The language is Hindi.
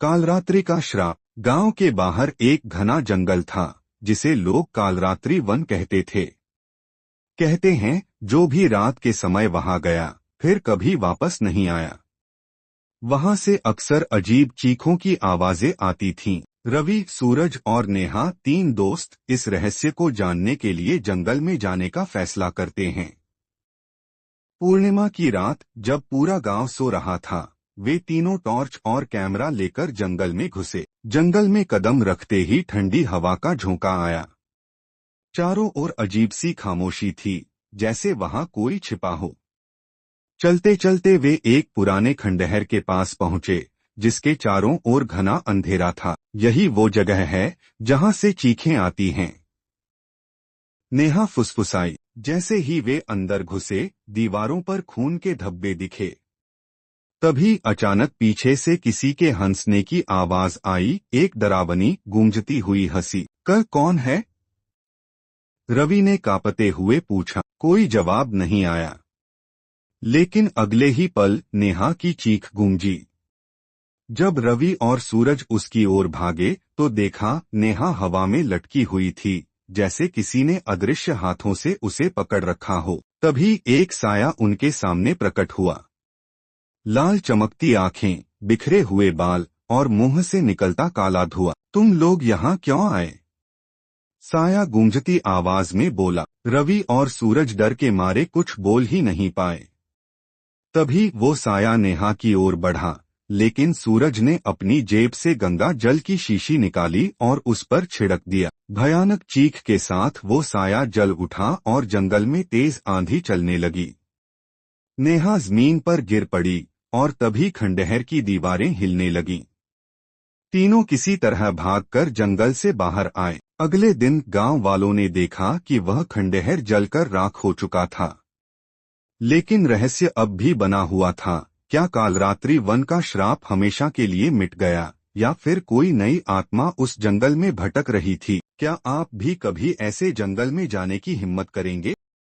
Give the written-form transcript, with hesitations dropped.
कालरात्रि का श्राप। गांव के बाहर एक घना जंगल था जिसे लोग कालरात्रि वन कहते थे। कहते हैं जो भी रात के समय वहां गया फिर कभी वापस नहीं आया। वहां से अक्सर अजीब चीखों की आवाजें आती थीं। रवि, सूरज और नेहा, तीन दोस्त, इस रहस्य को जानने के लिए जंगल में जाने का फैसला करते हैं। पूर्णिमा की रात जब पूरा गांव सो रहा था, वे तीनों टॉर्च और कैमरा लेकर जंगल में घुसे। जंगल में कदम रखते ही ठंडी हवा का झोंका आया। चारों ओर अजीब सी खामोशी थी, जैसे वहां कोई छिपा हो। चलते चलते वे एक पुराने खंडहर के पास पहुंचे, जिसके चारों ओर घना अंधेरा था। यही वो जगह है जहां से चीखें आती हैं, नेहा फुसफुसाई। जैसे ही वे अंदर घुसे, दीवारों पर खून के धब्बे दिखे। तभी अचानक पीछे से किसी के हंसने की आवाज आई, एक डरावनी गूंजती हुई हंसी। कल कौन है? रवि ने कांपते हुए पूछा। कोई जवाब नहीं आया, लेकिन अगले ही पल नेहा की चीख गूंजी। जब रवि और सूरज उसकी ओर भागे तो देखा नेहा हवा में लटकी हुई थी, जैसे किसी ने अदृश्य हाथों से उसे पकड़ रखा हो। तभी एक साया उनके सामने प्रकट हुआ। लाल चमकती आंखें, बिखरे हुए बाल और मुंह से निकलता काला धुआं। तुम लोग यहाँ क्यों आए? साया गूंजती आवाज में बोला। रवि और सूरज डर के मारे कुछ बोल ही नहीं पाए। तभी वो साया नेहा की ओर बढ़ा, लेकिन सूरज ने अपनी जेब से गंगा जल की शीशी निकाली और उस पर छिड़क दिया। भयानक चीख के साथ वो साया जल उठा और जंगल में तेज आंधी चलने लगी। नेहा जमीन पर गिर पड़ी और तभी खंडहर की दीवारें हिलने लगीं। तीनों किसी तरह भागकर जंगल से बाहर आए। अगले दिन गांव वालों ने देखा कि वह खंडहर जलकर राख हो चुका था। लेकिन रहस्य अब भी बना हुआ था। क्या कालरात्रि वन का श्राप हमेशा के लिए मिट गया, या फिर कोई नई आत्मा उस जंगल में भटक रही थी? क्या आप भी कभी ऐसे जंगल में जाने की हिम्मत करेंगे?